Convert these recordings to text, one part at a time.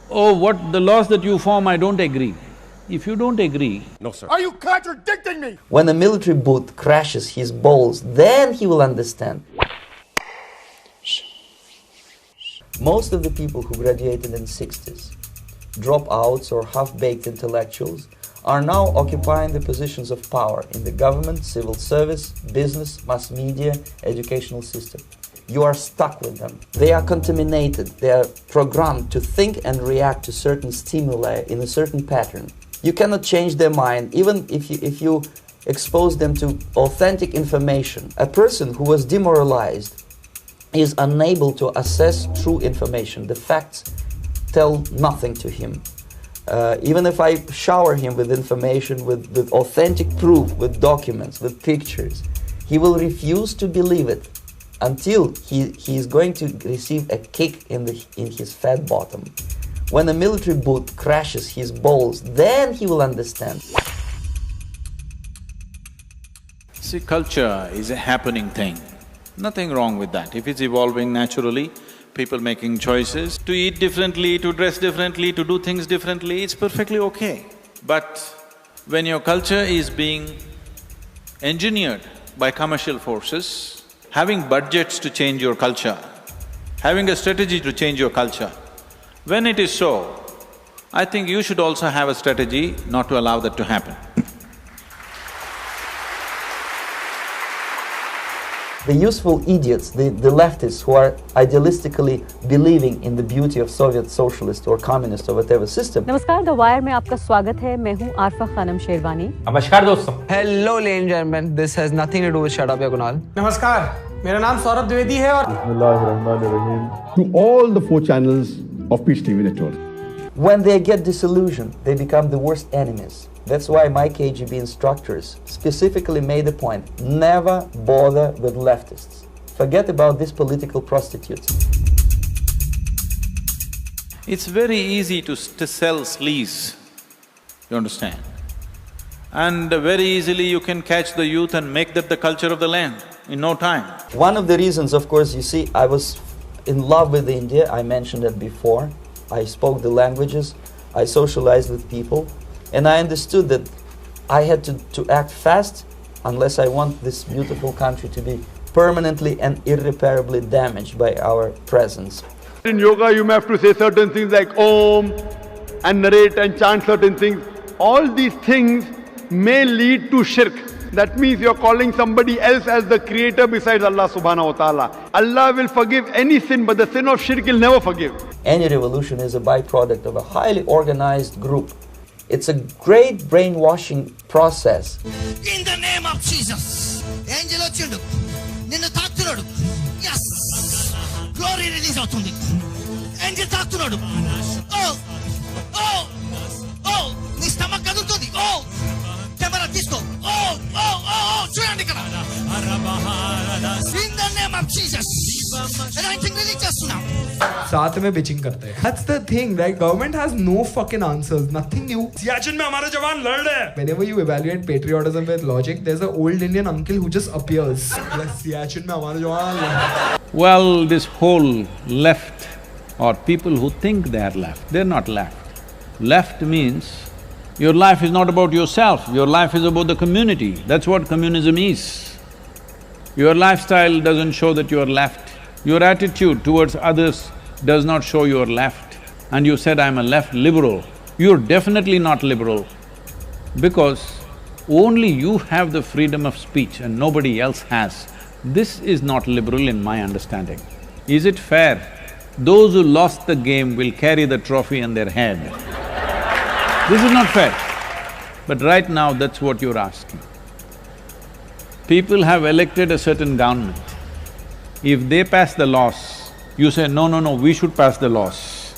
Oh, what the laws that you form, I don't agree. If you don't agree… No, sir. Are you contradicting me? When a military boot crashes his balls, then he will understand. Most of the people who graduated in the 60s, dropouts or half-baked intellectuals, are now occupying the positions of power in the government, civil service, business, mass media, educational system. You are stuck with them. They are contaminated. They are programmed to think and react to certain stimuli in a certain pattern. You cannot change their mind, even if you expose them to authentic information. A person who was demoralized is unable to assess true information. The facts tell nothing to him. Even if I shower him with information, with authentic proof, with documents, with pictures, he will refuse to believe it until he is going to receive a kick in his fat bottom. When a military boot crashes his balls, then he will understand. See, culture is a happening thing. Nothing wrong with that. If it's evolving naturally, people making choices to eat differently, to dress differently, to do things differently, it's perfectly okay. But when your culture is being engineered by commercial forces, having budgets to change your culture, having a strategy to change your culture, when it is so, I think you should also have a strategy not to allow that to happen. The useful idiots, the leftists who are idealistically believing in the beauty of Soviet socialist or communist or whatever system. नमस्कार, the wire में आपका स्वागत है। मैं हूँ आरफा खानम शेरवानी। नमस्कार दोस्तों। Hello ladies and gentlemen, this has nothing to do with Shut Up Ya Kunal. नमस्कार, मेरा नाम सौरभ द्विवेदी है और To all the 4 channels of Peace TV Network. When they get disillusioned, they become the worst enemies. That's why my KGB instructors specifically made the point, never bother with leftists. Forget about these political prostitutes. It's very easy to sell sleaze, you understand? And very easily you can catch the youth and make that the culture of the land in no time. One of the reasons, of course, you see, I was in love with India, I mentioned that before. I spoke the languages, I socialized with people, and I understood that I had to act fast unless I want this beautiful country to be permanently and irreparably damaged by our presence. In yoga, you may have to say certain things like Om and narrate and chant certain things. All these things may lead to shirk. That means you're calling somebody else as the creator besides Allah subhanahu wa ta'ala. Allah will forgive any sin, but the sin of shirk He'll never forgive. Any revolution is a byproduct of a highly organized group. It's a great brainwashing process. In the name of Jesus, angel ochundu ninnu taaktunadu. Yes, glory release avutundi. Angel taaktunadu. Oh, oh, oh, నీ stomach కదులుతుంది. Oh, camera తీసుకో. Oh, oh, oh, చూడండి ఇక్కడ. In the name of Jesus, anointing release చేస్తున్నాం. साथ में bitching करते हैं. That's the thing, right? Government has no fucking answers, nothing new. Siachen में हमारे जवान लड़ रहे हैं। Whenever you evaluate patriotism with logic, there's an old Indian uncle who just appears. Yes, Siachen में हमारे जवान. Well, this whole left or people who think they are left, they're not left. Left means your life is not about yourself, your life is about the community. That's what communism is. Your lifestyle doesn't show that you are left. Your attitude towards others does not show you are left. And you said, I'm a left liberal. You're definitely not liberal because only you have the freedom of speech and nobody else has. This is not liberal in my understanding. Is it fair? Those who lost the game will carry the trophy on their head. This is not fair. But right now, that's what you're asking. People have elected a certain government. If they pass the laws, you say, no, no, no, we should pass the laws.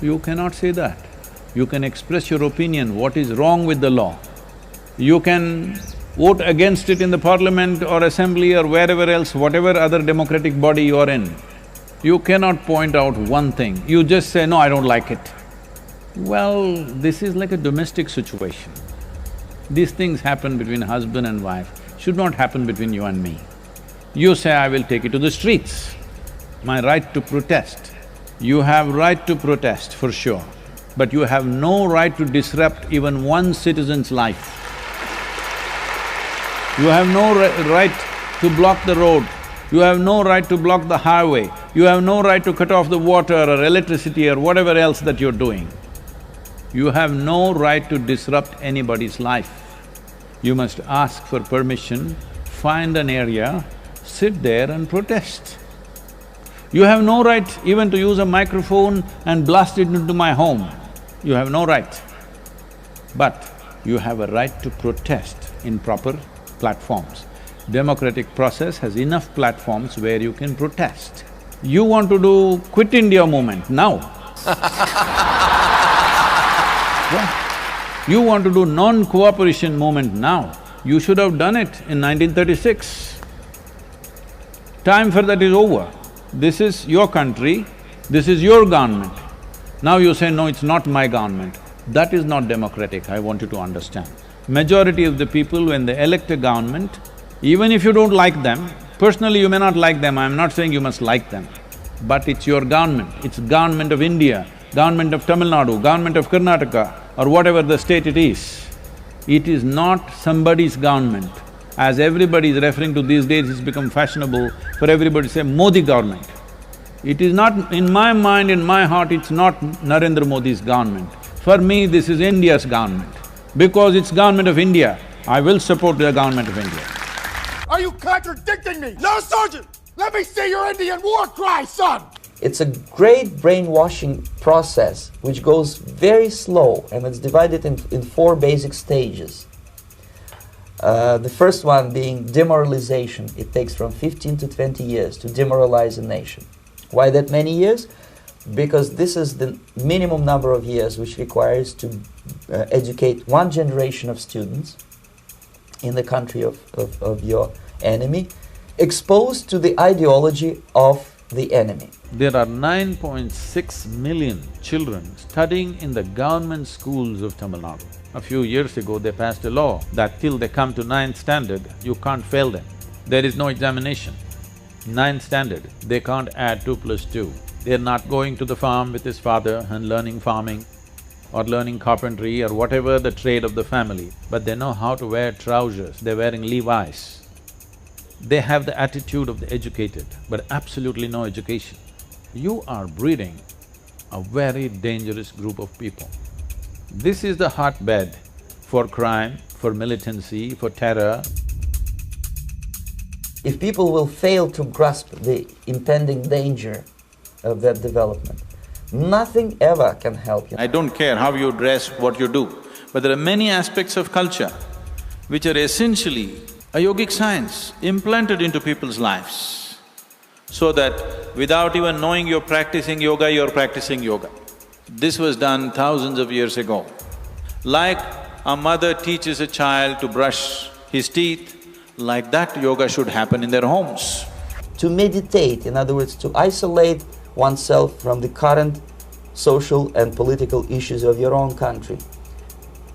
You cannot say that. You can express your opinion, what is wrong with the law. You can vote against it in the parliament or assembly or wherever else, whatever other democratic body you are in. You cannot point out one thing, you just say, no, I don't like it. Well, this is like a domestic situation. These things happen between husband and wife, should not happen between you and me. You say, I will take it to the streets, my right to protest. You have right to protest, for sure, but you have no right to disrupt even one citizen's life. You have no right to block the road. You have no right to block the highway. You have no right to cut off the water or electricity or whatever else that you're doing. You have no right to disrupt anybody's life. You must ask for permission, find an area, sit there and protest. You have no right even to use a microphone and blast it into my home. You have no right. But you have a right to protest in proper platforms. Democratic process has enough platforms where you can protest. You want to do Quit India movement now. You want to do non-cooperation movement now. You should have done it in 1936. Time for that is over. This is your country, this is your government. Now you say, no, it's not my government. That is not democratic, I want you to understand. Majority of the people, when they elect a government, even if you don't like them, personally you may not like them, I'm not saying you must like them, but it's your government, it's government of India, government of Tamil Nadu, government of Karnataka, or whatever the state it is. It is not somebody's government. As everybody is referring to these days, it's become fashionable for everybody to say Modi government. It is not… in my mind, in my heart, it's not Narendra Modi's government. For me, this is India's government. Because it's government of India, I will support the government of India. Are you contradicting me? No, Sergeant! Let me see your Indian war cry, son! It's a great brainwashing process which goes very slow, and it's divided in four basic stages. The first one being demoralization. It takes from 15 to 20 years to demoralize a nation. Why that many years? Because this is the minimum number of years which requires to educate one generation of students in the country of your enemy, exposed to the ideology of the enemy. There are 9.6 million children studying in the government schools of Tamil Nadu. A few years ago, they passed a law that till they come to 9th standard, you can't fail them. There is no examination. 9th standard, they can't add 2 plus 2. They're not going to the farm with his father and learning farming or learning carpentry or whatever the trade of the family, but they know how to wear trousers, they're wearing Levi's. They have the attitude of the educated, but absolutely no education. You are breeding a very dangerous group of people. This is the hotbed for crime, for militancy, for terror. If people will fail to grasp the impending danger of that development, nothing ever can help you. I don't care how you dress, what you do, but there are many aspects of culture which are essentially a yogic science implanted into people's lives, so that without even knowing you're practicing yoga, you're practicing yoga. This was done thousands of years ago. Like a mother teaches a child to brush his teeth, like that yoga should happen in their homes. To meditate, in other words, to isolate oneself from the current social and political issues of your own country,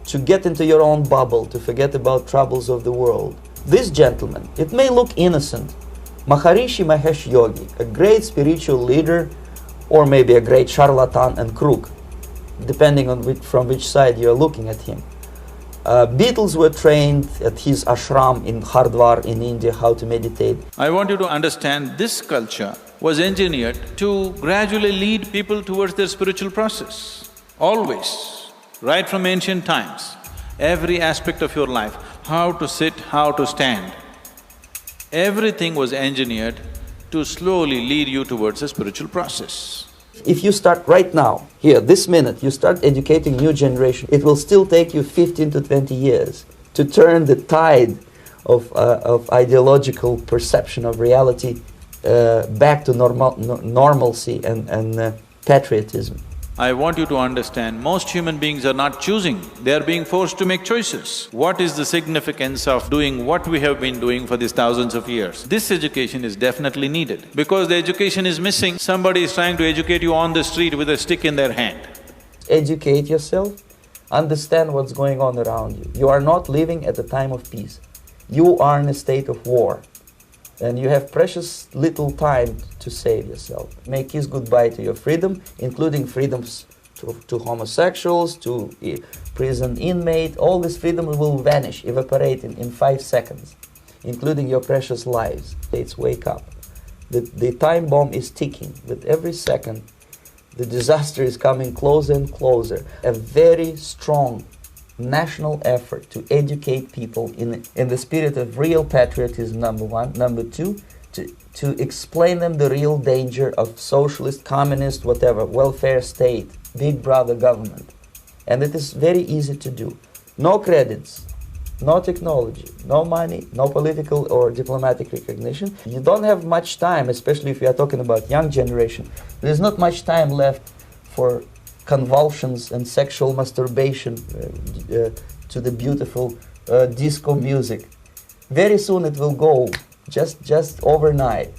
to get into your own bubble, to forget about troubles of the world. This gentleman, it may look innocent, Maharishi Mahesh Yogi, a great spiritual leader, or maybe a great charlatan and crook, depending on from which side you're looking at him. Beatles were trained at his ashram in Hardwar in India how to meditate. I want you to understand this culture was engineered to gradually lead people towards their spiritual process. Always, right from ancient times, every aspect of your life, how to sit, how to stand, everything was engineered to slowly lead you towards a spiritual process. If you start right now, here, this minute, you start educating new generation, it will still take you 15 to 20 years to turn the tide of ideological perception of reality back to normalcy and patriotism. I want you to understand, most human beings are not choosing, they are being forced to make choices. What is the significance of doing what we have been doing for these thousands of years? This education is definitely needed. Because the education is missing, somebody is trying to educate you on the street with a stick in their hand. Educate yourself, understand what's going on around you. You are not living at a time of peace. You are in a state of war. And you have precious little time to save yourself. Make kiss goodbye to your freedom, including freedoms to homosexuals, to prison inmate. All this freedom will vanish, evaporate in 5 seconds, including your precious lives. It's wake up. The time bomb is ticking. With every second, the disaster is coming closer and closer. A very strong national effort to educate people in the spirit of real patriotism, number one. Number two, to explain them the real danger of socialist, communist, whatever, welfare state, big brother government. And it is very easy to do. No credits, no technology, no money, no political or diplomatic recognition. You don't have much time, especially if you are talking about young generation. There's not much time left for convulsions and sexual masturbation to the beautiful disco music. Very soon it will go, just overnight.